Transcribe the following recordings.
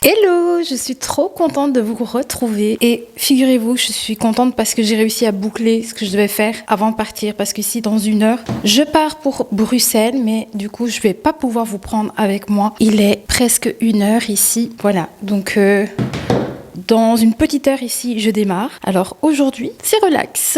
Hello, je suis trop contente de vous retrouver et figurez-vous, je suis contente parce que j'ai réussi à boucler ce que je devais faire avant de partir parce qu'ici dans 1 heure, je pars pour Bruxelles mais du coup je vais pas pouvoir vous prendre avec moi. Il est presque 1 heure ici, voilà, donc dans une petite heure ici, je démarre. Alors aujourd'hui, c'est relax.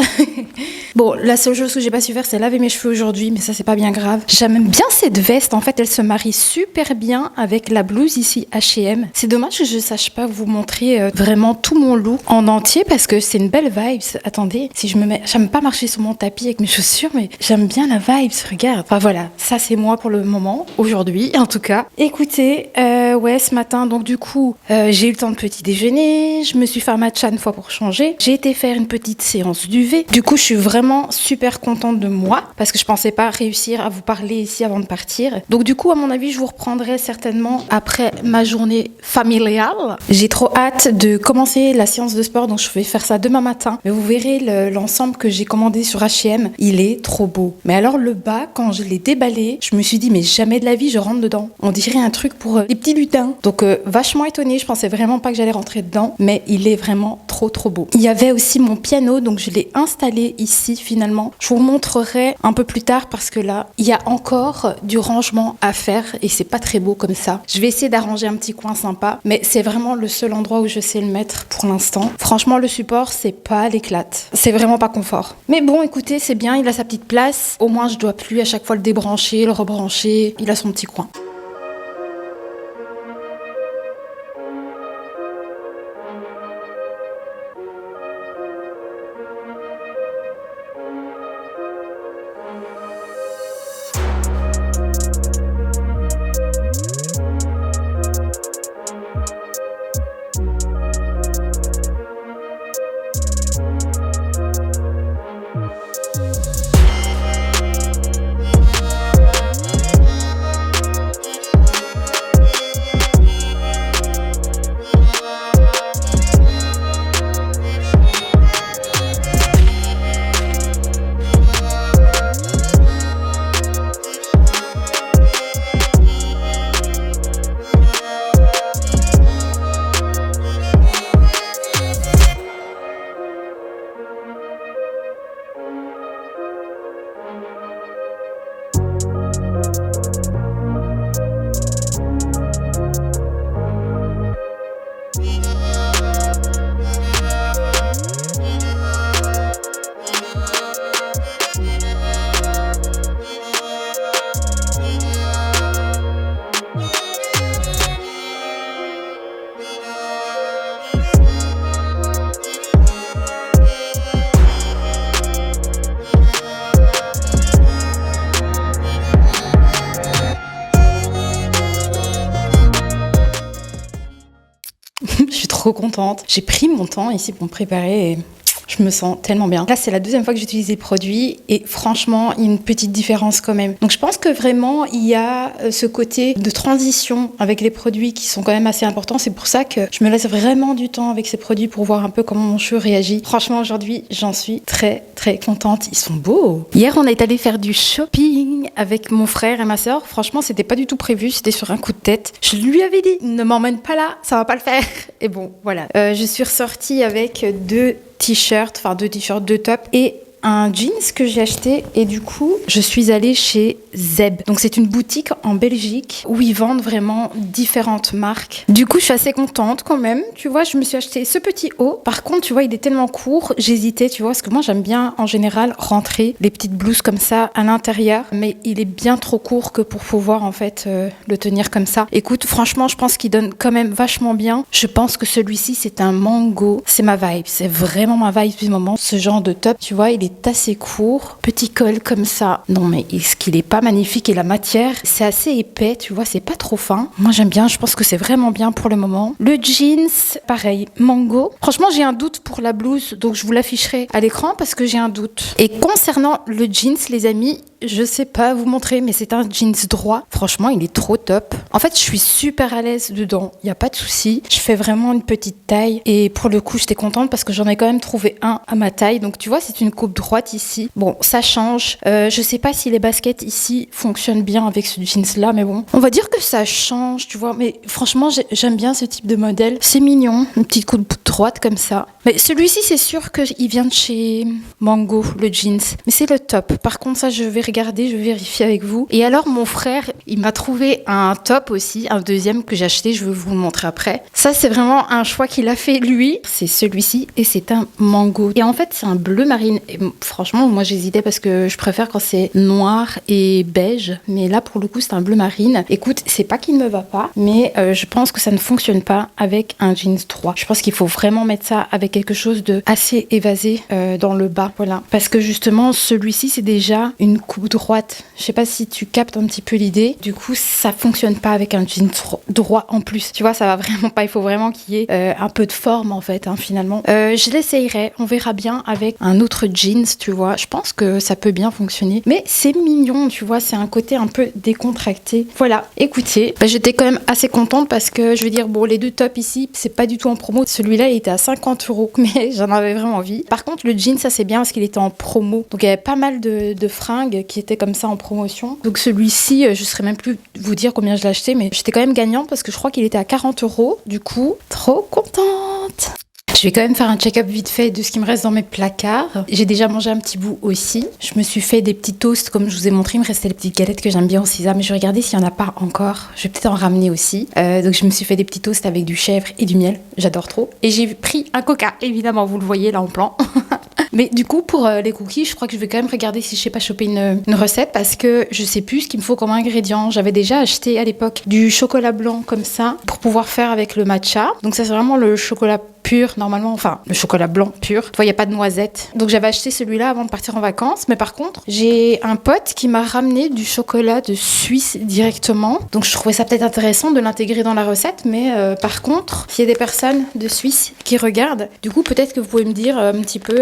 Bon, la seule chose que j'ai pas su faire, c'est laver mes cheveux aujourd'hui, mais ça c'est pas bien grave. J'aime bien cette veste, en fait, elle se marie super bien avec la blouse ici H&M. C'est dommage que je sache pas vous montrer vraiment tout mon look en entier parce que c'est une belle vibe. Attendez, si je me mets, j'aime pas marcher sur mon tapis avec mes chaussures, mais j'aime bien la vibe. Regarde. Enfin voilà, ça c'est moi pour le moment, aujourd'hui en tout cas. Écoutez, ouais, ce matin, donc du coup, j'ai eu le temps de petit déjeuner. Je me suis fait un matcha une fois pour changer. J'ai été faire une petite séance d'UV. Du coup, je suis vraiment super contente de moi parce que je pensais pas réussir à vous parler ici avant de partir. Donc du coup, à mon avis, je vous reprendrai certainement après ma journée familiale. J'ai trop hâte de commencer la séance de sport, donc je vais faire ça demain matin. Mais vous verrez l'ensemble que j'ai commandé sur H&M, il est trop beau. Mais alors le bas, quand je l'ai déballé, je me suis dit mais jamais de la vie je rentre dedans. On dirait un truc pour les petits lutins. Donc vachement étonnée, je pensais vraiment pas que j'allais rentrer dedans. Mais il est vraiment trop beau. Il y avait aussi mon piano, donc je l'ai installé ici finalement. Je vous montrerai un peu plus tard parce que là, il y a encore du rangement à faire et c'est pas très beau comme ça. Je vais essayer d'arranger un petit coin sympa, mais c'est vraiment le seul endroit où je sais le mettre pour l'instant. Franchement, le support, c'est pas l'éclate. C'est vraiment pas confort. Mais bon, écoutez, c'est bien, il a sa petite place. Au moins, je dois plus à chaque fois le débrancher, le rebrancher. Il a son petit coin. Je suis trop contente. J'ai pris mon temps ici pour me préparer et je me sens tellement bien. Là, c'est la deuxième fois que j'utilise les produits et franchement, il y a une petite différence quand même. Donc je pense que vraiment, il y a ce côté de transition avec les produits qui sont quand même assez importants. C'est pour ça que je me laisse vraiment du temps avec ces produits pour voir un peu comment mon cheveu réagit. Franchement, aujourd'hui, j'en suis très contente. Ils sont beaux. Hier, on est allé faire du shopping avec mon frère et ma sœur. Franchement, c'était pas du tout prévu. C'était sur un coup de tête. Je lui avais dit, ne m'emmène pas là, ça va pas le faire. Et bon, voilà. Je suis ressortie avec deux t-shirts, deux tops et un jeans que j'ai acheté et du coup je suis allée chez Zeb. Donc c'est une boutique en Belgique où ils vendent vraiment différentes marques. Du coup je suis assez contente quand même. Tu vois, je me suis acheté ce petit haut. Par contre tu vois il est tellement court, j'hésitais, tu vois, parce que moi j'aime bien en général rentrer les petites blouses comme ça à l'intérieur, mais il est bien trop court que pour pouvoir en fait le tenir comme ça. Écoute, franchement je pense qu'il donne quand même vachement bien. Je pense que celui-ci c'est un mango. C'est ma vibe, c'est vraiment ma vibe du moment. Ce genre de top, tu vois, il est assez court, petit col comme ça. Non mais est-ce qu'il est pas magnifique et la matière, c'est assez épais, tu vois, c'est pas trop fin. Moi j'aime bien, je pense que c'est vraiment bien pour le moment. Le jeans, pareil, mango. Franchement j'ai un doute pour la blouse, donc je vous l'afficherai à l'écran parce que j'ai un doute. Et concernant le jeans, les amis, je sais pas vous montrer, mais c'est un jeans droit. Franchement, il est trop top. En fait, je suis super à l'aise dedans. Il y a pas de souci. Je fais vraiment une petite taille. Et pour le coup, j'étais contente parce que j'en ai quand même trouvé un à ma taille. Donc, tu vois, c'est une coupe droite ici. Bon, ça change. Je sais pas si les baskets ici fonctionnent bien avec ce jeans-là, mais bon. On va dire que ça change, tu vois. Mais franchement, j'aime bien ce type de modèle. C'est mignon. Une petite coupe droite comme ça. Mais celui-ci, c'est sûr qu'il vient de chez Mango, le jeans. Mais c'est le top. Par contre, ça, je vais regarder, je vais vérifier avec vous. Et alors, mon frère, il m'a trouvé un top aussi, un deuxième que j'ai acheté, je vais vous le montrer après. Ça, c'est vraiment un choix qu'il a fait, lui. C'est celui-ci et c'est un mango. Et en fait, c'est un bleu marine. Et franchement, moi, j'hésitais parce que je préfère quand c'est noir et beige. Mais là, pour le coup, c'est un bleu marine. Écoute, c'est pas qu'il ne me va pas, mais je pense que ça ne fonctionne pas avec un jeans droit. Je pense qu'il faut vraiment mettre ça avec quelque chose de assez évasé dans le bas. Voilà. Parce que justement, celui-ci, c'est déjà une coupe droite. Je sais pas si tu captes un petit peu l'idée. Du coup, ça fonctionne pas avec un jean droit en plus. Tu vois, ça va vraiment pas. Il faut vraiment qu'il y ait un peu de forme en fait, finalement. Je l'essayerai. On verra bien avec un autre jeans, tu vois. Je pense que ça peut bien fonctionner. Mais c'est mignon, tu vois. C'est un côté un peu décontracté. Voilà. Écoutez, j'étais quand même assez contente parce que je veux dire, bon, les deux tops ici, c'est pas du tout en promo. Celui-là, il était à 50 €, mais j'en avais vraiment envie. Par contre, le jean, ça c'est bien parce qu'il était en promo. Donc il y avait pas mal de fringues qui étaient comme ça en promotion. Donc celui-ci, je ne saurais même plus vous dire combien je l'ai acheté, mais j'étais quand même gagnante parce que je crois qu'il était à 40 €. Du coup, trop contente. Je vais quand même faire un check-up vite fait de ce qui me reste dans mes placards. J'ai déjà mangé un petit bout aussi. Je me suis fait des petits toasts comme je vous ai montré. Il me restait les petites galettes que j'aime bien aussi. Mais je vais regarder s'il n'y en a pas encore. Je vais peut-être en ramener aussi. Donc je me suis fait des petits toasts avec du chèvre et du miel. J'adore trop. Et j'ai pris un coca, évidemment, vous le voyez là en plan. Mais du coup, pour les cookies, je crois que je vais quand même regarder si je sais pas choper une recette parce que je sais plus ce qu'il me faut comme ingrédient. J'avais déjà acheté à l'époque du chocolat blanc comme ça pour pouvoir faire avec le matcha. Donc ça, c'est vraiment le chocolat pur normalement, enfin le chocolat blanc pur. Tu vois, il n'y a pas de noisettes. Donc j'avais acheté celui-là avant de partir en vacances. Mais par contre, j'ai un pote qui m'a ramené du chocolat de Suisse directement. Donc je trouvais ça peut-être intéressant de l'intégrer dans la recette. Mais par contre, s'il y a des personnes de Suisse qui regardent, du coup peut-être que vous pouvez me dire un petit peu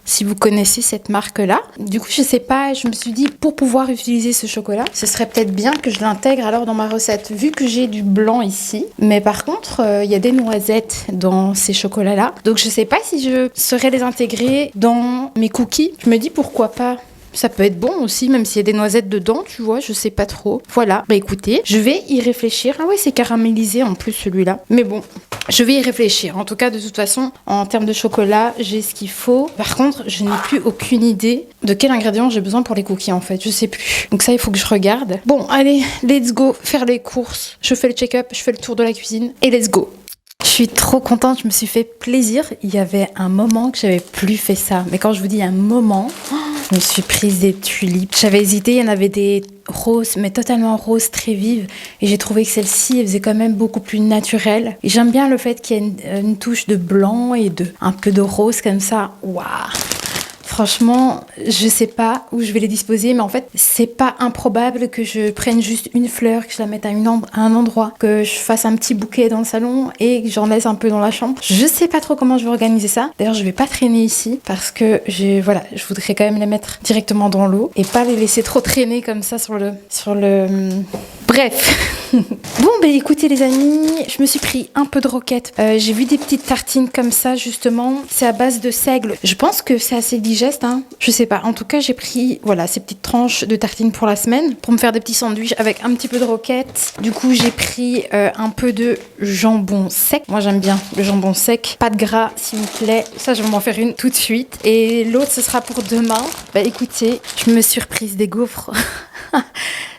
si vous connaissez cette marque-là. Du coup, je sais pas, je me suis dit pour pouvoir utiliser ce chocolat, ce serait peut-être bien que je l'intègre alors dans ma recette. Vu que j'ai du blanc ici, mais par contre, il y a des noisettes dans ces chocolats-là. Donc je sais pas si je saurais les intégrer dans mes cookies. Je me dis pourquoi pas. Ça peut être bon aussi, même s'il y a des noisettes dedans, tu vois, je sais pas trop. Voilà, écoutez, je vais y réfléchir. Ah ouais, c'est caramélisé en plus celui-là. Mais bon, je vais y réfléchir. En tout cas, de toute façon, en termes de chocolat, j'ai ce qu'il faut. Par contre, je n'ai plus aucune idée de quel ingrédient j'ai besoin pour les cookies en fait. Je sais plus. Donc ça, il faut que je regarde. Bon, allez, let's go, faire les courses. Je fais le check-up, je fais le tour de la cuisine et let's go. Je suis trop contente, je me suis fait plaisir. Il y avait un moment que j'avais plus fait ça. Mais quand je vous dis un moment, je me suis prise des tulipes. J'avais hésité, il y en avait des roses, mais totalement roses, très vives. Et j'ai trouvé que celle-ci, elle faisait quand même beaucoup plus naturelle. Et j'aime bien le fait qu'il y ait une touche de blanc et un peu de rose comme ça. Waouh! franchement, je sais pas où je vais les disposer, mais en fait, c'est pas improbable que je prenne juste une fleur, que je la mette à un endroit, que je fasse un petit bouquet dans le salon et que j'en laisse un peu dans la chambre. Je sais pas trop comment je vais organiser ça. D'ailleurs, je vais pas traîner ici parce que je voudrais quand même les mettre directement dans l'eau et pas les laisser trop traîner comme ça sur le. Bref. Bon, écoutez les amis, je me suis pris un peu de roquette. J'ai vu des petites tartines comme ça justement. C'est à base de seigle. Je pense que c'est assez digeste, hein. Je sais pas. En tout cas, j'ai pris ces petites tranches de tartines pour la semaine pour me faire des petits sandwichs avec un petit peu de roquette. Du coup, j'ai pris un peu de jambon sec. Moi, j'aime bien le jambon sec. Pas de gras, s'il vous plaît. Ça, je vais m'en faire une tout de suite. Et l'autre, ce sera pour demain. Écoutez, je me suis reprise des gaufres.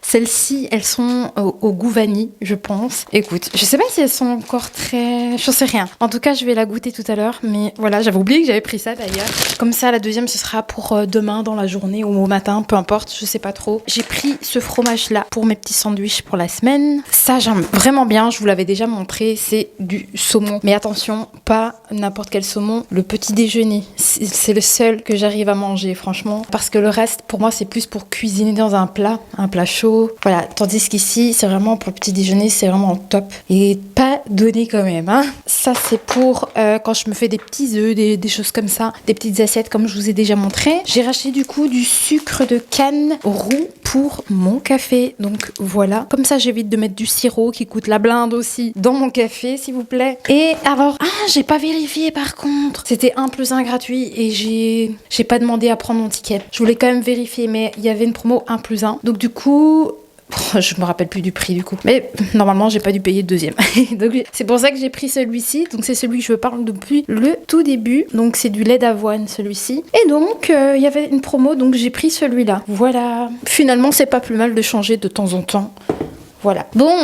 Celles-ci, elles sont au goût vanille, je pense. Écoute, je sais pas si elles sont encore très... Je sais rien. En tout cas, je vais la goûter tout à l'heure. Mais voilà, j'avais oublié que j'avais pris ça d'ailleurs. Comme ça, la deuxième, ce sera pour demain, dans la journée ou au matin, peu importe, je sais pas trop. J'ai pris ce fromage-là pour mes petits sandwichs pour la semaine. Ça, j'aime vraiment bien. Je vous l'avais déjà montré. C'est du saumon. Mais attention, pas n'importe quel saumon. Le petit déjeuner, c'est le seul que j'arrive à manger, franchement. Parce que le reste, pour moi, c'est plus pour cuisiner dans un plat chaud. Voilà, tandis qu'ici, c'est vraiment pour le petit déjeuner, c'est vraiment top. Et pas donné quand même, hein. Ça, c'est pour quand je me fais des petits œufs, des choses comme ça, des petites assiettes comme je vous ai déjà montré. J'ai racheté du coup du sucre de canne roux pour mon café. Donc voilà, comme ça, j'évite de mettre du sirop qui coûte la blinde aussi dans mon café, s'il vous plaît. Et alors, j'ai pas vérifié par contre. C'était 1 + 1 gratuit et j'ai pas demandé à prendre mon ticket. Je voulais quand même vérifier, mais il y avait une promo 1 + 1. Donc du coup... je me rappelle plus du prix du coup. Mais normalement, j'ai pas dû payer le deuxième. Donc c'est pour ça que j'ai pris celui-ci. Donc c'est celui que je parle depuis le tout début. Donc c'est du lait d'avoine celui-ci. Et donc il y avait une promo, donc j'ai pris celui-là. Voilà. Finalement, c'est pas plus mal de changer de temps en temps. Voilà. Bon,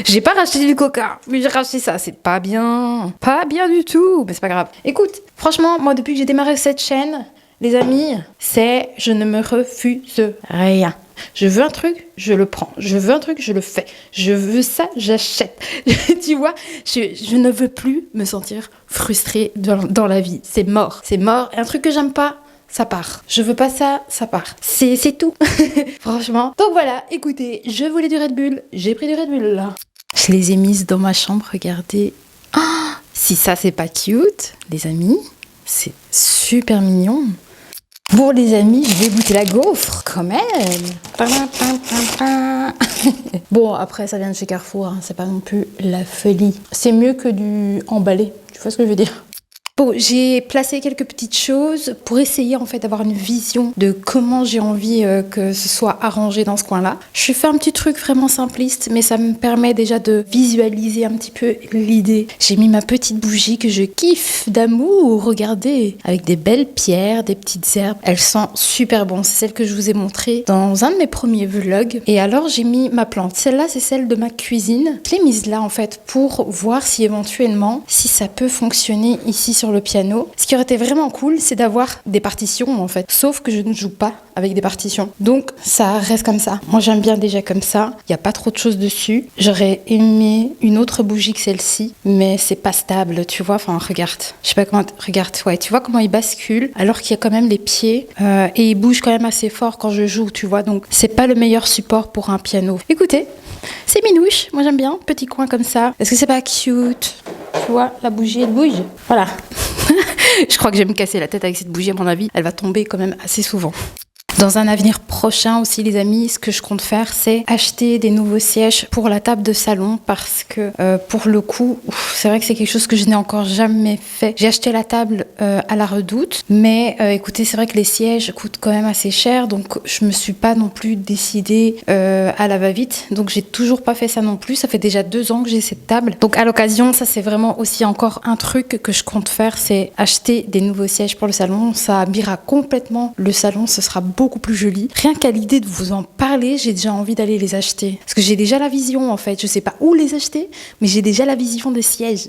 j'ai pas racheté du coca, mais j'ai racheté ça. C'est pas bien. Pas bien du tout. Mais c'est pas grave. Écoute, franchement, moi depuis que j'ai démarré cette chaîne, les amis, c'est je ne me refuse rien. Je veux un truc, je le prends. Je veux un truc, je le fais. Je veux ça, j'achète. Tu vois, je ne veux plus me sentir frustrée dans la vie. C'est mort. C'est mort. Et un truc que j'aime pas, ça part. Je veux pas ça, ça part. C'est tout. Franchement. Donc voilà, écoutez, je voulais du Red Bull. J'ai pris du Red Bull là. Je les ai mises dans ma chambre, regardez. Oh, si ça, c'est pas cute, les amis, c'est super mignon. Bon les amis, je vais goûter la gaufre quand même. Bon après ça vient de chez Carrefour, hein, c'est pas non plus la folie. C'est mieux que du emballé, tu vois ce que je veux dire? Bon, j'ai placé quelques petites choses pour essayer en fait d'avoir une vision de comment j'ai envie que ce soit arrangé dans ce coin-là. Je fais un petit truc vraiment simpliste, mais ça me permet déjà de visualiser un petit peu l'idée. J'ai mis ma petite bougie que je kiffe d'amour, regardez, avec des belles pierres, des petites herbes. Elles sentent super bon, c'est celle que je vous ai montrée dans un de mes premiers vlogs. Et alors j'ai mis ma plante. Celle-là, c'est celle de ma cuisine. Je l'ai mise là en fait pour voir si éventuellement, si ça peut fonctionner ici sur le piano. Ce qui aurait été vraiment cool, c'est d'avoir des partitions en fait. Sauf que je ne joue pas avec des partitions. Donc ça reste comme ça. Moi j'aime bien déjà comme ça. Il n'y a pas trop de choses dessus. J'aurais aimé une autre bougie que celle-ci, mais c'est pas stable, tu vois. Enfin regarde. Je sais pas comment. Regarde, ouais, tu vois comment il bascule alors qu'il y a quand même les pieds et il bouge quand même assez fort quand je joue, tu vois. Donc c'est pas le meilleur support pour un piano. Écoutez, c'est minouche. Moi j'aime bien. Petit coin comme ça. Est-ce que c'est pas cute? Tu vois, la bougie, elle bouge. Voilà. Je crois que je vais me casser la tête avec cette bougie, à mon avis. Elle va tomber quand même assez souvent. Dans un avenir prochain aussi, les amis, ce que je compte faire, c'est acheter des nouveaux sièges pour la table de salon parce que pour le coup, c'est vrai que c'est quelque chose que je n'ai encore jamais fait. J'ai acheté la table à la Redoute, mais écoutez, c'est vrai que les sièges coûtent quand même assez cher, donc je me suis pas non plus décidée à la va-vite, donc j'ai toujours pas fait ça non plus. Ça fait déjà 2 ans que j'ai cette table, donc à l'occasion, ça c'est vraiment aussi encore un truc que je compte faire, c'est acheter des nouveaux sièges pour le salon. Ça habillera complètement le salon, ce sera beaucoup plus joli. Rien qu'à l'idée de vous en parler, j'ai déjà envie d'aller les acheter. Parce que j'ai déjà la vision en fait. Je sais pas où les acheter, mais j'ai déjà la vision des sièges.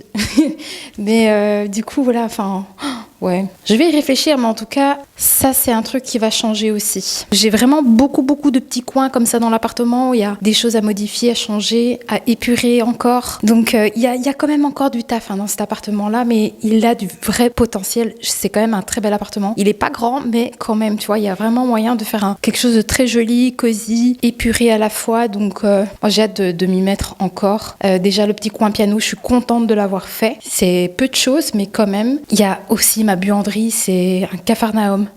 Mais du coup, voilà, enfin... Ouais. Je vais y réfléchir, mais en tout cas, ça, c'est un truc qui va changer aussi. J'ai vraiment beaucoup de petits coins comme ça dans l'appartement où il y a des choses à modifier, à changer, à épurer encore. Donc, il y a quand même encore du taf dans cet appartement-là, mais il a du vrai potentiel. C'est quand même un très bel appartement. Il est pas grand, mais quand même, tu vois, il y a vraiment moyen de faire quelque chose de très joli, cosy, épuré à la fois. Donc, moi, j'ai hâte de m'y mettre encore. Déjà, le petit coin piano, je suis contente de l'avoir fait. C'est peu de choses, mais quand même. Il y a aussi ma buanderie, c'est un capharnaüm.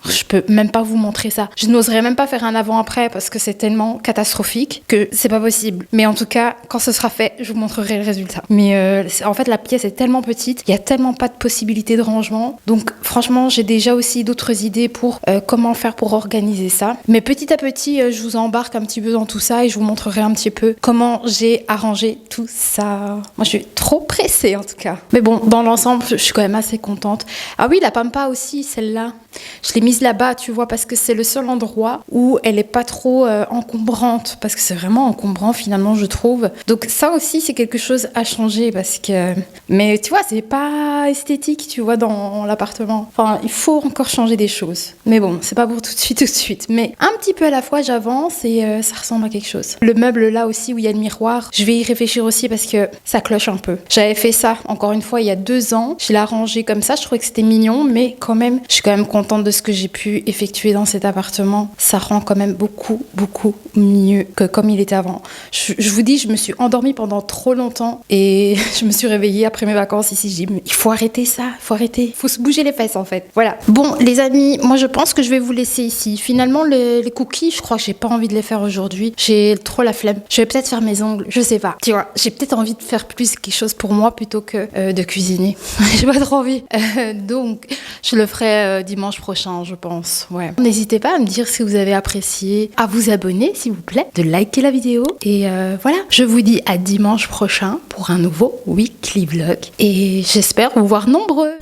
Je peux même pas vous montrer ça. Je n'oserais même pas faire un avant-après parce que c'est tellement catastrophique que c'est pas possible. Mais en tout cas, quand ce sera fait, je vous montrerai le résultat. Mais en fait, la pièce est tellement petite, il y a tellement pas de possibilités de rangement. Donc franchement, j'ai déjà aussi d'autres idées pour comment faire pour organiser ça. Mais petit à petit, je vous embarque un petit peu dans tout ça et je vous montrerai un petit peu comment j'ai arrangé tout ça. Moi, je suis trop pressée en tout cas. Mais bon, dans l'ensemble, je suis quand même assez contente. Ah oui, la pampa aussi, celle-là. Je l'ai mise là-bas, tu vois, parce que c'est le seul endroit où elle est pas trop encombrante, parce que c'est vraiment encombrant finalement, je trouve. Donc ça aussi, c'est quelque chose à changer, parce que... Mais tu vois, c'est pas esthétique, tu vois, dans l'appartement. Enfin, il faut encore changer des choses. Mais bon, c'est pas pour tout de suite. Mais un petit peu à la fois, j'avance et ça ressemble à quelque chose. Le meuble là aussi, où il y a le miroir, je vais y réfléchir aussi, parce que ça cloche un peu. J'avais fait ça, encore une fois, il y a 2 ans. Je l'ai arrangé comme ça, je trouvais que c'était mignon, mais quand même, je suis quand même contente de ce que j'ai pu effectuer dans cet appartement. Ça rend quand même beaucoup mieux que comme il était avant. Je vous dis, je me suis endormie pendant trop longtemps et je me suis réveillée après mes vacances ici. Je dis, mais il faut arrêter ça, il faut se bouger les fesses en fait. Voilà. Bon, les amis, moi je pense que je vais vous laisser ici. Finalement, les cookies, je crois que j'ai pas envie de les faire aujourd'hui. J'ai trop la flemme. Je vais peut-être faire mes ongles, je sais pas. Tu vois, j'ai peut-être envie de faire plus quelque chose pour moi plutôt que de cuisiner. J'ai pas trop envie. Donc, je le ferai dimanche prochain, je pense. Ouais. N'hésitez pas à me dire si vous avez apprécié, à vous abonner s'il vous plaît, de liker la vidéo. Et voilà, je vous dis à dimanche prochain pour un nouveau weekly vlog. Et j'espère vous voir nombreux.